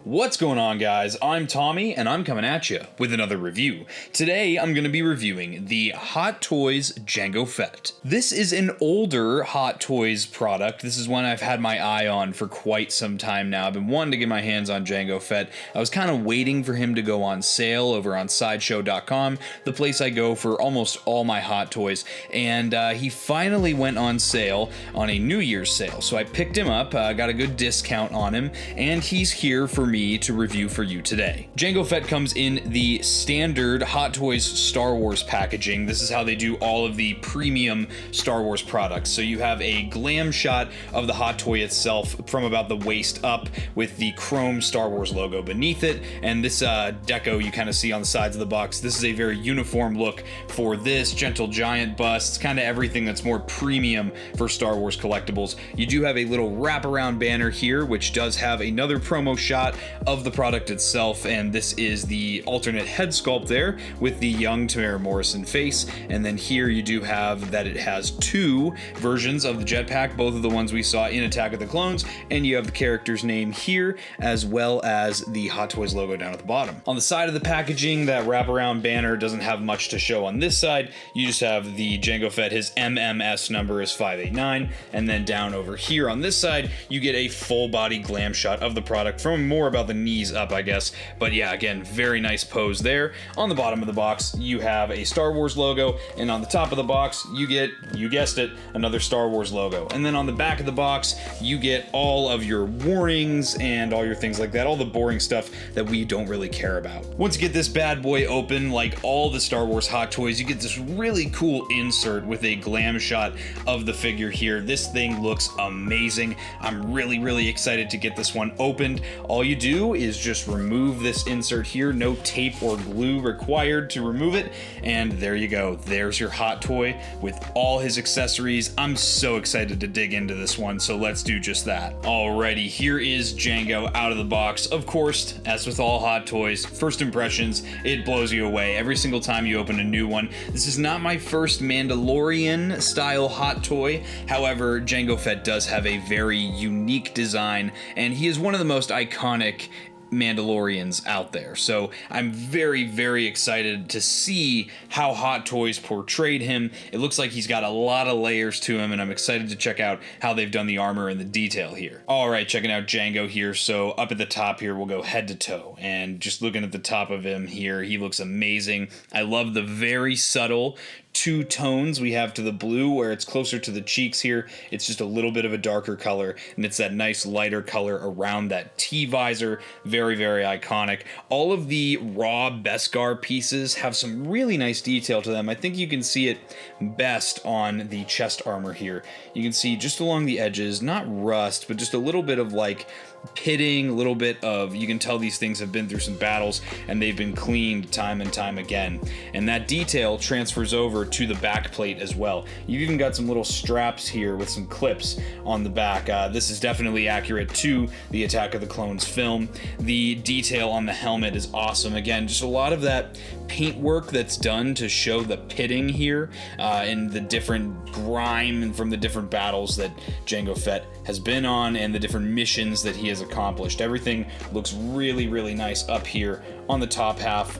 What's going on, guys? I'm Tommy, and I'm coming at you with another review. Today, I'm going to be reviewing the Hot Toys Jango Fett. This is an older Hot Toys product. This is one I've had my eye on for quite some time now. I've been wanting to get my hands on Jango Fett. I was kind of waiting for him to go on sale over on Sideshow.com, the place I go for almost all my Hot Toys, and he finally went on sale on a New Year's sale. So I picked him up, got a good discount on him, and he's here for me to review for you today. Jango Fett comes in the standard Hot Toys Star Wars packaging. This is how they do all of the premium Star Wars products. So you have a glam shot of the Hot Toy itself from about the waist up with the chrome Star Wars logo beneath it, and this deco you kind of see on the sides of the box. This is a very uniform look for this gentle giant busts, kind of everything that's more premium for Star Wars collectibles. You do have a little wraparound banner here, which does have another promo shot of the product itself, and this is the alternate head sculpt there with the young Tamara Morrison face. And then here you do have that it has two versions of the jetpack, both of the ones we saw in Attack of the Clones, and you have the character's name here as well as the Hot Toys logo down at the bottom. On the side of the packaging, that wraparound banner doesn't have much to show on this side. You just have the Jango Fett, his MMS number is 589, and then down over here on this side you get a full body glam shot of the product from more about the knees up, I guess. But yeah, again, very nice pose there. On the bottom of the box, you have a Star Wars logo, and on the top of the box, you get, you guessed it, another Star Wars logo. And then on the back of the box, you get all of your warnings and all your things like that, all the boring stuff that we don't really care about. Once you get this bad boy open, like all the Star Wars Hot Toys, you get this really cool insert with a glam shot of the figure here. This thing looks amazing. I'm really excited to get this one opened. All you do is just remove this insert here, no tape or glue required to remove it, and there you go. There's your Hot Toy with all his accessories. I'm so excited to dig into this one, so let's do just that. Alrighty, here is Jango out of the box. Of course, as with all Hot Toys, first impressions, it blows you away every single time you open a new one. This is not my first Mandalorian style Hot Toy. However, Jango Fett does have a very unique design, and he is one of the most iconic Mandalorians out there. So I'm very excited to see how Hot Toys portrayed him. It looks like he's got a lot of layers to him, and I'm excited to check out how they've done the armor and the detail here. Alright, checking out Jango here. So up at the top here, we'll go head to toe, and just looking at the top of him here, he looks amazing. I love the very subtle two tones we have to the blue, where it's closer to the cheeks here. It's just a little bit of a darker color, and it's that nice lighter color around that T-visor. Very iconic. All of the raw Beskar pieces have some really nice detail to them. I think you can see it best on the chest armor here. You can see just along the edges, not rust, but just a little bit of like pitting, a little bit of, you can tell these things have been through some battles and they've been cleaned time and time again. And that detail transfers over to the back plate as well. You've even got some little straps here with some clips on the back. This is definitely accurate to the Attack of the Clones film. The detail on the helmet is awesome. Again, just a lot of that paint work that's done to show the pitting here and the different grime from the different battles that Jango Fett has been on and the different missions that he has accomplished. Everything looks really nice up here on the top half.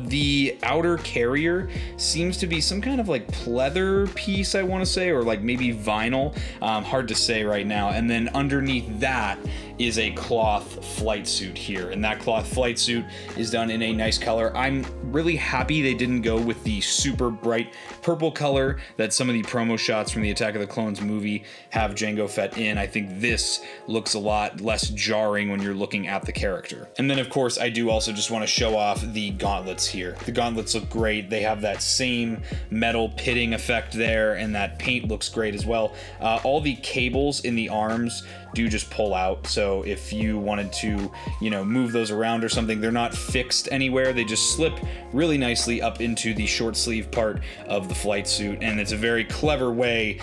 The outer carrier seems to be some kind of like pleather piece, I want to say, or like maybe vinyl. Hard to say right now. And then underneath that is a cloth flight suit here, and that cloth flight suit is done in a nice color. I'm really happy they didn't go with the super bright purple color that some of the promo shots from the Attack of the Clones movie have Jango Fett in. I think this looks a lot less jarring when you're looking at the character. And then of course I do also just want to show off the gauntlets here. The gauntlets look great. They have that same metal pitting effect there, and that paint looks great as well. All the cables in the arms do just pull out. So if you wanted to, you know, move those around or something, they're not fixed anywhere. They just slip really nicely up into the short sleeve part of the flight suit, and it's a very clever way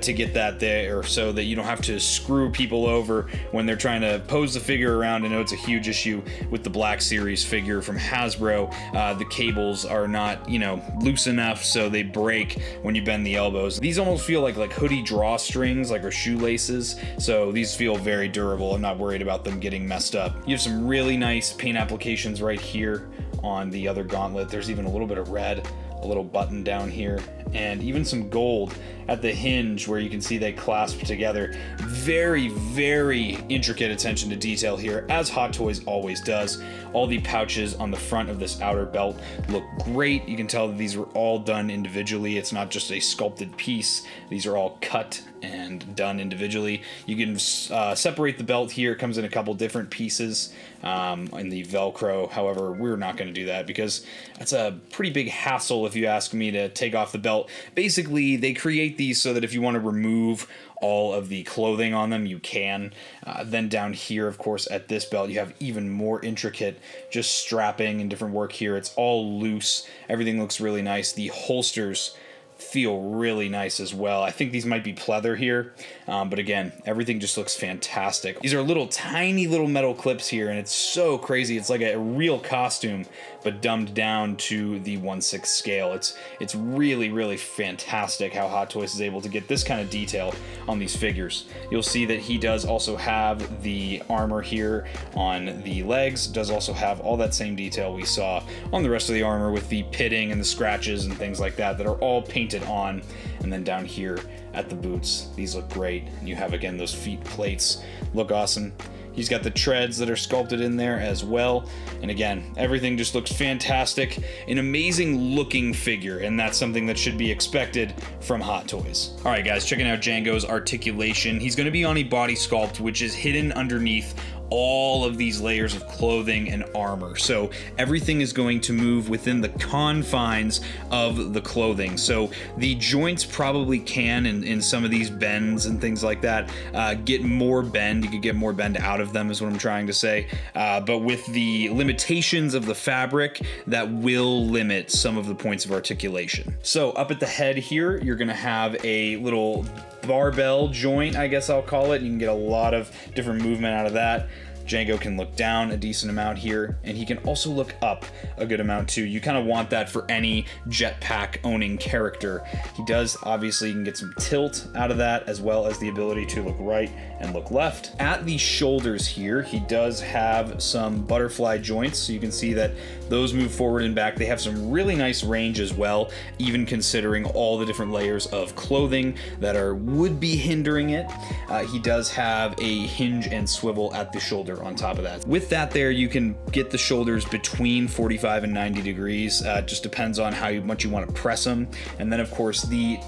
to get that there so that you don't have to screw people over when they're trying to pose the figure around. I know it's a huge issue with the Black Series figure from Hasbro. The cables are not, you know, loose enough, so they break when you bend the elbows. These almost feel like hoodie drawstrings, like, or shoelaces, so these feel very durable. I'm not worried about them getting messed up. You have some really nice paint applications right here on the other gauntlet. There's even a little bit of red, a little button down here, and even some gold at the hinge where you can see they clasp together. Very, very intricate attention to detail here, as Hot Toys always does. All the pouches on the front of this outer belt look great. You can tell that these were all done individually. It's not just a sculpted piece. These are all cut and done individually. You can separate the belt here. It comes in a couple different pieces in the Velcro. However, we're not going to do that because that's a pretty big hassle if you ask me to take off the belt. Basically, they create these so that if you want to remove all of the clothing on them, you can. Then down here, of course, at this belt, you have even more intricate just strapping and different work here. It's all loose. Everything looks really nice. The holsters feel really nice as well. I think these might be pleather here, but again, everything just looks fantastic. These are little tiny little metal clips here, and it's so crazy. It's like a real costume, but dumbed down to the 1/6 scale. It's really, really fantastic how Hot Toys is able to get this kind of detail on these figures. You'll see that he does also have the armor here on the legs, does also have all that same detail we saw on the rest of the armor with the pitting and the scratches and things like that are all painted on. And then down here at the boots, these look great. And you have, again, those feet plates look awesome. He's got the treads that are sculpted in there as well. And again, everything just looks fantastic. An amazing looking figure, and that's something that should be expected from Hot Toys. All right, guys, checking out Jango's articulation. He's going to be on a body sculpt, which is hidden underneath all of these layers of clothing and armor. So everything is going to move within the confines of the clothing. So the joints probably can, in some of these bends and things like that, get more bend. You could get more bend out of them is what I'm trying to say. But with the limitations of the fabric, that will limit some of the points of articulation. So up at the head here, you're gonna have a little barbell joint, I guess I'll call it. You can get a lot of different movement out of that. Jango can look down a decent amount here, and he can also look up a good amount too. You kind of want that for any jetpack owning character. He does, obviously, you can get some tilt out of that, as well as the ability to look right and look left. At the shoulders here, he does have some butterfly joints, so you can see that those move forward and back. They have some really nice range as well, even considering all the different layers of clothing that would be hindering it. He does have a hinge and swivel at the shoulder on top of that. With that there, you can get the shoulders between 45 and 90 degrees. Just depends on how much you want to press them. And then, of course, the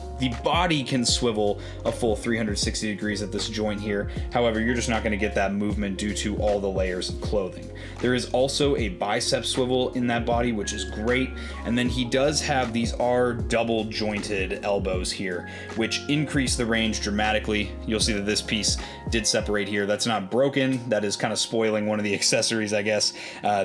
body can swivel a full 360 degrees at this joint here. However, you're just not going to get that movement due to all the layers of clothing. There is also a bicep swivel in that body, which is great. And then he does have these double jointed elbows here, which increase the range dramatically. You'll see that this piece did separate here. That's not broken. That is kind of spoiling one of the accessories, I guess.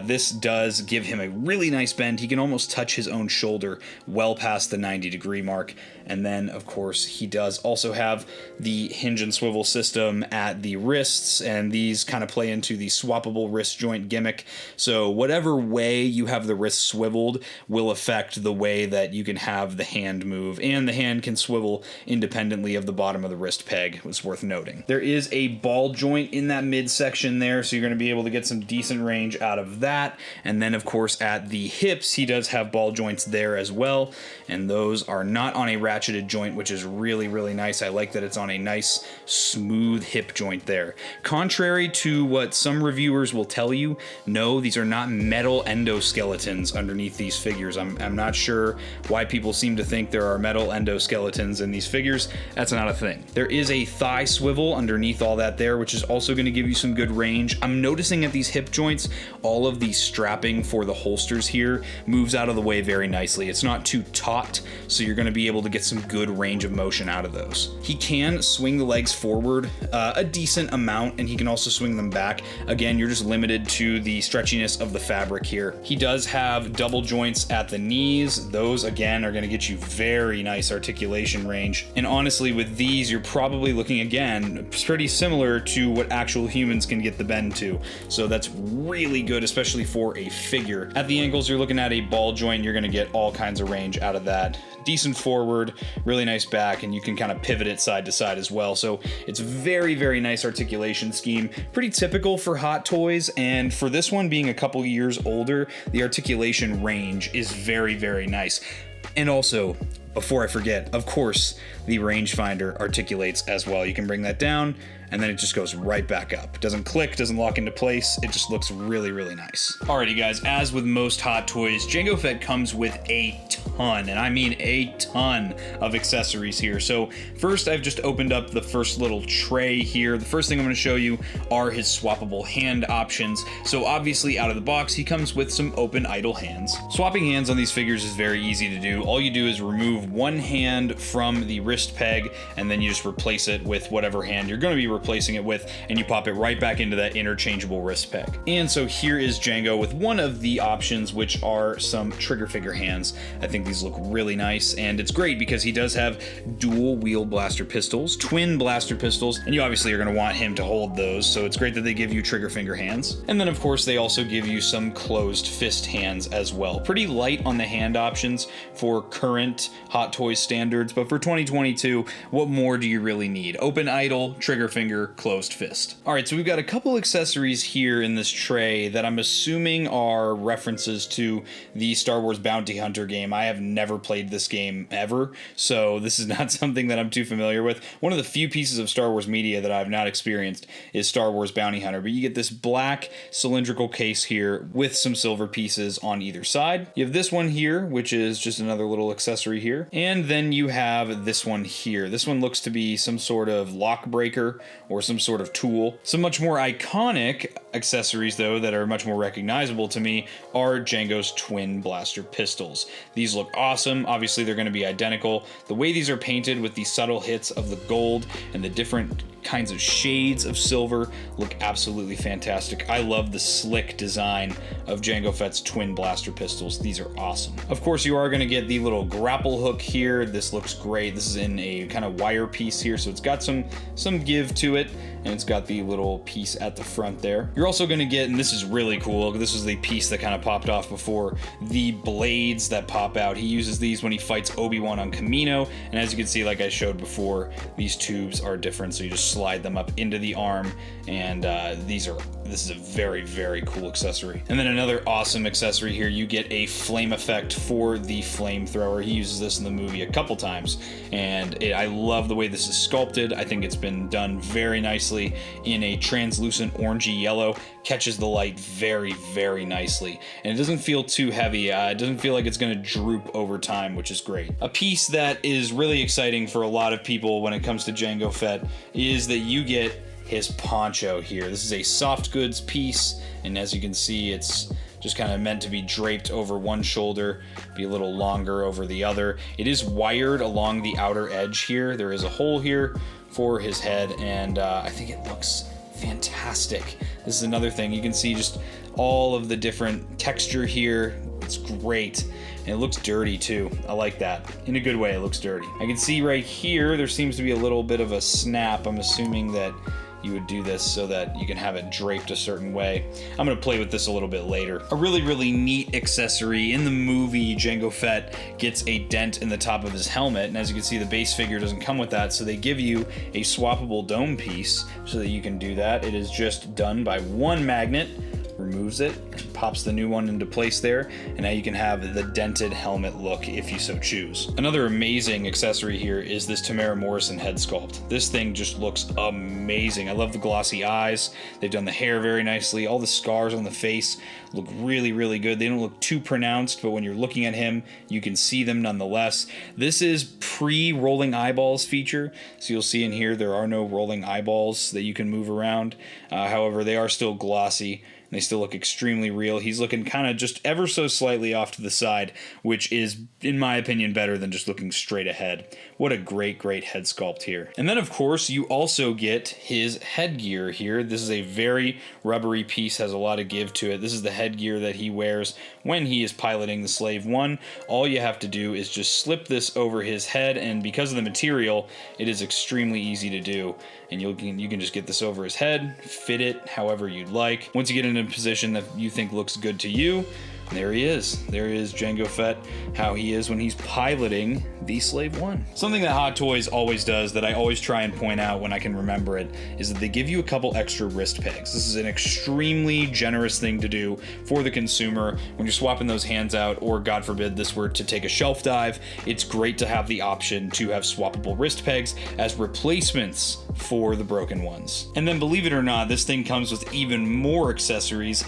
This does give him a really nice bend. He can almost touch his own shoulder well past the 90-degree mark. And then, of course, he does also have the hinge and swivel system at the wrists, and these kind of play into the swappable wrist joint gimmick. So whatever way you have the wrist swiveled will affect the way that you can have the hand move, and the hand can swivel independently of the bottom of the wrist peg. It's worth noting. There is a ball joint in that midsection there, so you're going to be able to get some decent range out of that. And then, of course, at the hips, he does have ball joints there as well, and those are not on a ratcheted joint, which is really, really nice. I like that it's on a nice, smooth hip joint there. Contrary to what some reviewers will tell you, no, these are not metal endoskeletons underneath these figures. I'm not sure why people seem to think there are metal endoskeletons in these figures. That's not a thing. There is a thigh swivel underneath all that there, which is also going to give you some good range. I'm noticing at these hip joints, all of the strapping for the holsters here moves out of the way very nicely. It's not too taut, so you're going to be able to get some good good range of motion out of those. He can swing the legs forward a decent amount, and he can also swing them back. Again, you're just limited to the stretchiness of the fabric here. He does have double joints at the knees. Those, again, are going to get you very nice articulation range. And honestly, with these, you're probably looking, again, pretty similar to what actual humans can get the bend to. So that's really good, especially for a figure. At the ankles, you're looking at a ball joint. You're going to get all kinds of range out of that. Decent forward, really nice back, and you can kind of pivot it side to side as well. So it's very, very nice articulation scheme. Pretty typical for Hot Toys, and for this one being a couple years older, the articulation range is very, very nice. And also, before I forget, of course, the rangefinder articulates as well. You can bring that down, and then it just goes right back up. It doesn't click, doesn't lock into place. It just looks really, really nice. Alrighty guys, as with most Hot Toys, Jango Fett comes with a ton, and I mean a ton of accessories here. So first, I've just opened up the first little tray here. The first thing I'm gonna show you are his swappable hand options. So obviously out of the box, he comes with some open idle hands. Swapping hands on these figures is very easy to do. All you do is remove one hand from the wrist peg, and then you just replace it with whatever hand you're gonna be replacing it with, and you pop it right back into that interchangeable wrist peg. And so here is Jango with one of the options, which are some trigger figure hands. I think these look really nice, and it's great because he does have dual wheel blaster pistols, twin blaster pistols, and you obviously are going to want him to hold those, so it's great that they give you trigger finger hands. And then of course they also give you some closed fist hands as well. Pretty light on the hand options for current Hot Toys standards, but for 2022, what more do you really need? Open idle, trigger finger, closed fist. Alright, so we've got a couple accessories here in this tray that I'm assuming are references to the Star Wars Bounty Hunter game. I have never played this game ever, so this is not something that I'm too familiar with. One of the few pieces of Star Wars media that I've not experienced is Star Wars Bounty Hunter, but you get this black cylindrical case here with some silver pieces on either side. You have this one here, which is just another little accessory here, and then you have this one here. This one looks to be some sort of lock breaker or some sort of tool. Some much more iconic accessories, though, that are much more recognizable to me are Jango's twin blaster pistols. These look awesome. Obviously, they're going to be identical. The way these are painted with the subtle hits of the gold and the different kinds of shades of silver look absolutely fantastic. I love the slick design of Jango Fett's twin blaster pistols. These are awesome. Of course, you are going to get the little grapple hook here. This looks great. This is in a kind of wire piece here, so it's got some give to it, and it's got the little piece at the front there. You're also going to get, and this is really cool, this is the piece that kind of popped off before, the blades that pop out. He uses these when he fights Obi-Wan on Kamino, and as you can see, like I showed before, these tubes are different, so you just slide them up into the arm, and this is a very, very cool accessory. And then another awesome accessory here, you get a flame effect for the flamethrower. He uses this in the movie a couple times, and I love the way this is sculpted. I think it's been done very nicely in a translucent orangey yellow. Catches the light very, very nicely, and it doesn't feel too heavy. It doesn't feel like it's going to droop over time, which is great. A piece that is really exciting for a lot of people when it comes to Jango Fett is that you get his poncho here. This is a soft goods piece, and as you can see, it's just kind of meant to be draped over one shoulder, be a little longer over the other. It is wired along the outer edge here. There is a hole here for his head, and I think it looks fantastic. This is another thing. You can see just all of the different texture here. It's great. And it looks dirty too. I like that. In a good way, it looks dirty. I can see right here, there seems to be a little bit of a snap. I'm assuming that you would do this so that you can have it draped a certain way. I'm gonna play with this a little bit later. A really, really neat accessory. In the movie, Jango Fett gets a dent in the top of his helmet, and as you can see, the base figure doesn't come with that, so they give you a swappable dome piece so that you can do that. It is just done by one magnet, removes it, pops the new one into place there, and now you can have the dented helmet look if you so choose. Another amazing accessory here is this Tamara Morrison head sculpt. This thing just looks amazing. I love the glossy eyes. They've done the hair very nicely. All the scars on the face look really, really good. They don't look too pronounced, but when you're looking at him, you can see them nonetheless. This is pre-rolling eyeballs feature, so you'll see in here there are no rolling eyeballs that you can move around. However, they are still glossy. they still look extremely real. He's looking kind of just ever so slightly off to the side, which is, in my opinion, better than just looking straight ahead. What a great, great head sculpt here. And then, of course, you also get his headgear here. This is a very rubbery piece, has a lot of give to it. This is the headgear that he wears when he is piloting the Slave 1. All you have to do is just slip this over his head, and because of the material, it is extremely easy to do. And you can just get this over his head, fit it however you'd like. Once you get in a position that you think looks good to you, there he is. There is Jango Fett, how he is when he's piloting the Slave 1. Something that Hot Toys always does that I always try and point out when I can remember it is that they give you a couple extra wrist pegs. This is an extremely generous thing to do for the consumer when you're swapping those hands out, or God forbid this were to take a shelf dive. It's great to have the option to have swappable wrist pegs as replacements for the broken ones. And then, believe it or not, this thing comes with even more accessories.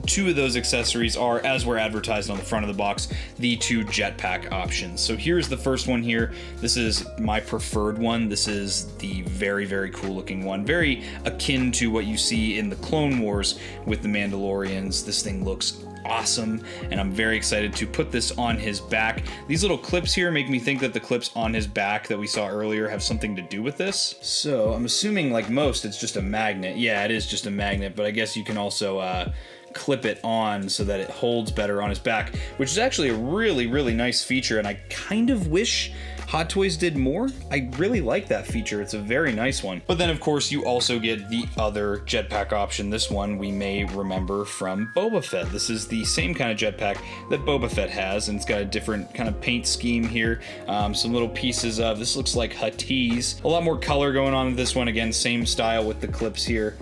Two of those accessories are, as were advertised on the front of the box, the 2 jetpack options. So here's the first one here. This is my preferred one. This is the very, very cool looking one. Very akin to what you see in the Clone Wars with the Mandalorians. This thing looks awesome, and I'm very excited to put this on his back. These little clips here make me think that the clips on his back that we saw earlier have something to do with this. So I'm assuming, like most, it's just a magnet. Yeah, it is just a magnet, but I guess you can also clip it on so that it holds better on his back, which is actually a really, really nice feature, and I kind of wish Hot Toys did more. I really like that feature. It's a very nice one. But then, of course, you also get the other jetpack option. This one we may remember from Boba Fett. This is the same kind of jetpack that Boba Fett has, and it's got a different kind of paint scheme here. Some little pieces of, this looks like Huttese. A lot more color going on with this one. Again, same style with the clips here.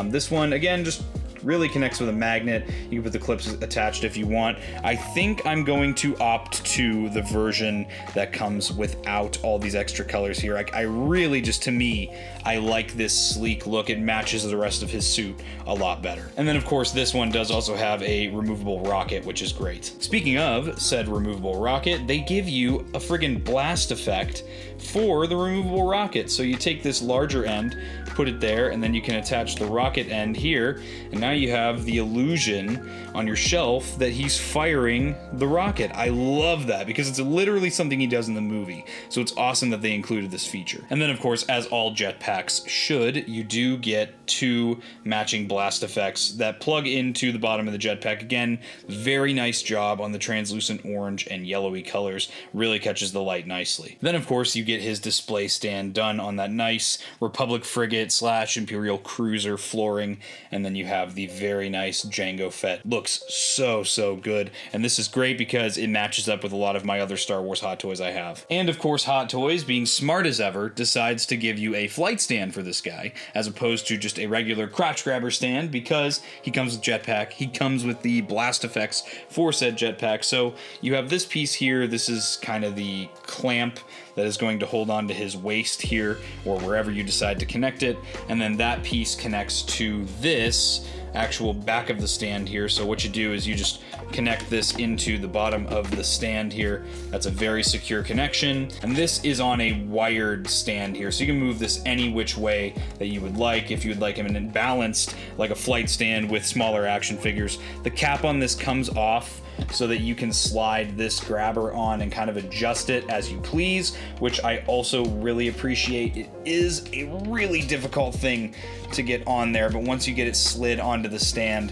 This one, again, just really connects with a magnet. You can put the clips attached if you want. I think I'm going to opt to the version that comes without all these extra colors here. I really just, to me, I like this sleek look. It matches the rest of his suit a lot better. And then, of course, this one does also have a removable rocket, which is great. Speaking of said removable rocket, they give you a friggin' blast effect for the removable rocket. So you take this larger end, put it there, and then you can attach the rocket end here, and now you have the illusion on your shelf that he's firing the rocket. I love that because it's literally something he does in the movie. So it's awesome that they included this feature. And then, of course, as all jetpacks should, you do get 2 matching blast effects that plug into the bottom of the jetpack. Again, very nice job on the translucent orange and yellowy colors. Really catches the light nicely. Then, of course, you get his display stand done on that nice Republic frigate / Imperial cruiser flooring, and then you have the very nice Jango Fett. Looks so, so good, and this is great because it matches up with a lot of my other Star Wars Hot Toys I have. And of course, Hot Toys, being smart as ever, decides to give you a flight stand for this guy, as opposed to just a regular crotch grabber stand, because he comes with jetpack, he comes with the blast effects for said jetpack. So you have this piece here. This is kind of the clamp that is going to hold on to his waist here, or wherever you decide to connect it, and then that piece connects to this actual back of the stand here. So what you do is you just connect this into the bottom of the stand here. That's a very secure connection, and this is on a wired stand here, so you can move this any which way that you would like. If you would like him in balanced like a flight stand with smaller action figures, the cap on this comes off so that you can slide this grabber on and kind of adjust it as you please, which I also really appreciate. It is a really difficult thing to get on there, but once you get it slid onto the stand,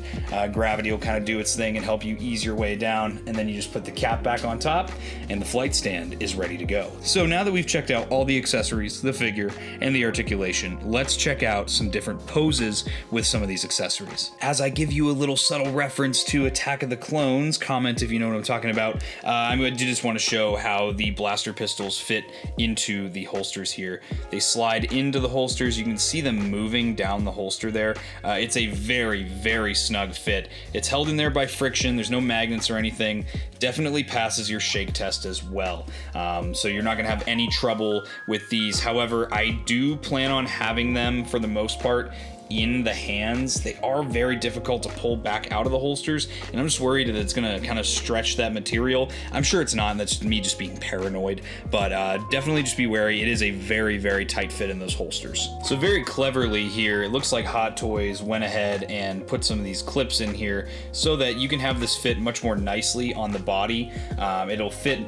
gravity will kind of do its thing and help you ease your way down, and then you just put the cap back on top and the flight stand is ready to go. So now that we've checked out all the accessories, the figure, and the articulation, let's check out some different poses with some of these accessories. As I give you a little subtle reference to Attack of the Clones, comment if you know what I'm talking about. I just want to show how the blaster pistols fit into the holsters here. They slide into the holsters. You can see them moving down the holster there. It's a very, very snug fit. It's held in there by friction. There's no magnets or anything. definitely passes your shake test as well. So you're not going to have any trouble with these. However, I do plan on having them for the most part in the hands. They are very difficult to pull back out of the holsters, and I'm just worried that it's gonna kind of stretch that material. I'm sure it's not, and that's me just being paranoid, but definitely just be wary. It is a very, very tight fit in those holsters. So very cleverly here, it looks like Hot Toys went ahead and put some of these clips in here so that you can have this fit much more nicely on the body. It'll fit,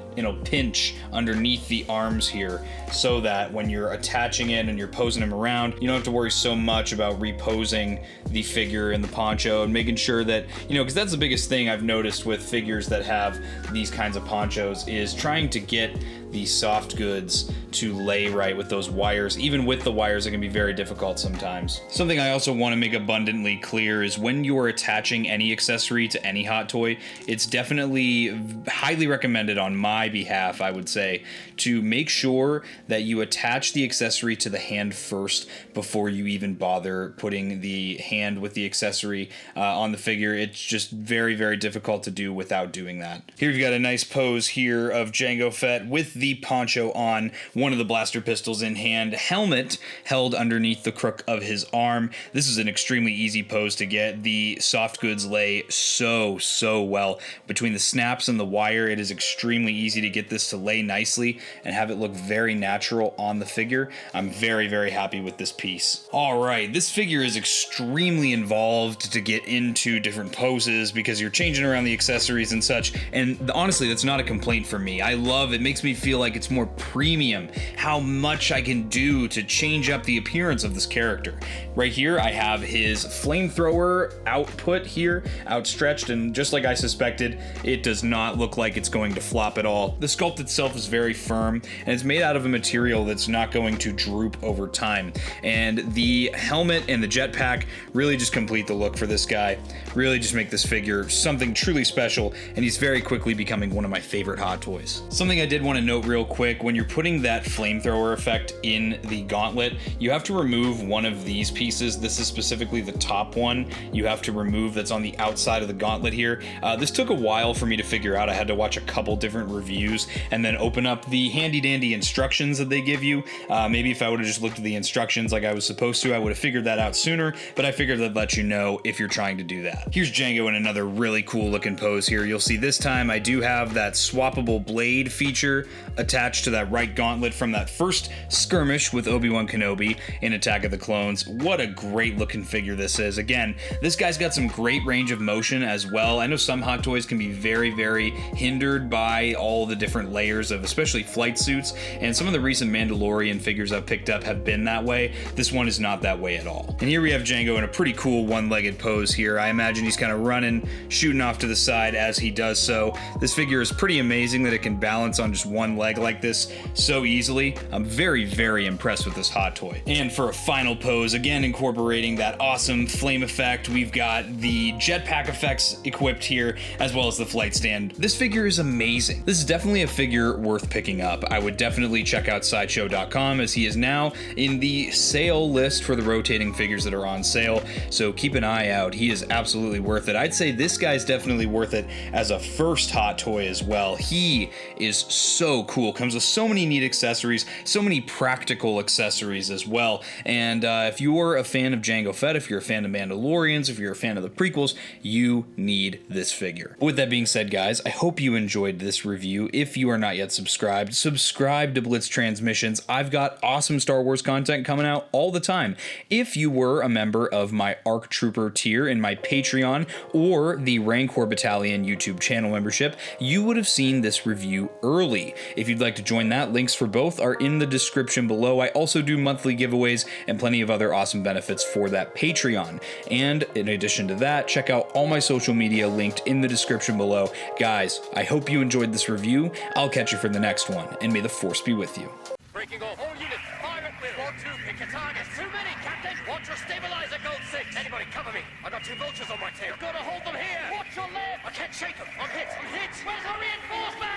pinch underneath the arms here so that when you're attaching it and you're posing them around, you don't have to worry so much about reposing the figure in the poncho and making sure that, because that's the biggest thing I've noticed with figures that have these kinds of ponchos is trying to get the soft goods to lay right with those wires. Even with the wires, it can be very difficult sometimes. Something I also want to make abundantly clear is when you're attaching any accessory to any Hot Toy, it's definitely highly recommended on my behalf, I would say, to make sure that you attach the accessory to the hand first before you even bother putting the hand with the accessory on the figure. It's just very, very difficult to do without doing that. Here you've got a nice pose here of Jango Fett with the poncho on, one of the blaster pistols in hand, helmet held underneath the crook of his arm. This is an extremely easy pose to get. The soft goods lay so well between the snaps and the wire. It is extremely easy to get this to lay nicely and have it look very natural on the figure. I'm very, very happy with this piece. All right, this figure is extremely involved to get into different poses because you're changing around the accessories and such, and honestly, that's not a complaint for me. I love it. Makes me feel like it's more premium how much I can do to change up the appearance of this character. Right here, I have his flamethrower output here, outstretched, and just like I suspected, it does not look like it's going to flop at all. The sculpt itself is very firm, and it's made out of a material that's not going to droop over time. And the helmet and the jetpack really just complete the look for this guy, really just make this figure something truly special, and he's very quickly becoming one of my favorite Hot Toys. Something I did want to note real quick, when you're putting that flamethrower effect in the gauntlet, you have to remove one of these pieces. This is specifically the top one you have to remove that's on the outside of the gauntlet here. This took a while for me to figure out. I had to watch a couple different reviews and then open up the handy dandy instructions that they give you. Maybe if I would have just looked at the instructions like I was supposed to, I would have figured that out sooner, but I figured I'd let you know if you're trying to do that. Here's Jango in another really cool looking pose here. You'll see this time I do have that swappable blade feature attached to that right gauntlet from that first skirmish with Obi-Wan Kenobi in Attack of the Clones. What a great looking figure this is. Again, this guy's got some great range of motion as well. I know some Hot Toys can be very, very hindered by all the different layers of especially flight suits, and some of the recent Mandalorian figures I've picked up have been that way. This one is not that way at all. And here we have Jango in a pretty cool one-legged pose here. I imagine he's kind of running, shooting off to the side as he does so. This figure is pretty amazing that it can balance on just one leg like this so easily. I'm very, very impressed with this Hot Toy. And for a final pose, again incorporating that awesome flame effect, we've got the jetpack effects equipped here, as well as the flight stand. This figure is amazing. This is definitely a figure worth picking up. I would definitely check out sideshow.com, as he is now in the sale list for the rotating figures that are on sale, so keep an eye out. He is absolutely worth it. I'd say this guy's definitely worth it as a first Hot Toy as well. He is so cool, comes with so many neat accessories, so many practical accessories as well, and if you're a fan of Jango Fett, if you're a fan of Mandalorians, if you're a fan of the prequels, you need this figure. With that being said, guys, I hope you enjoyed this review. If you are not yet subscribed, subscribe to Blitz Transmissions. I've got awesome Star Wars content coming out all the time. If you were a member of my ARC Trooper tier in my Patreon or the Rancor Battalion YouTube channel membership, you would have seen this review early. If you'd like to join that, links for both are in the description below. I also do monthly giveaways and plenty of other awesome benefits for that Patreon. And in addition to that, check out all my social media linked in the description below. Guys, I hope you enjoyed this review. I'll catch you for the next one, and may the Force be with you. Breaking off all units. Fire at will. 1-2, pick your targets. Too many, Captain. Watch your stabilizer, Gold 6. Anybody cover me. I got 2 vultures on my tail. Gotta hold them here. Watch your left. I can't shake them. I'm hit. I'm hit. Where's our reinforcement?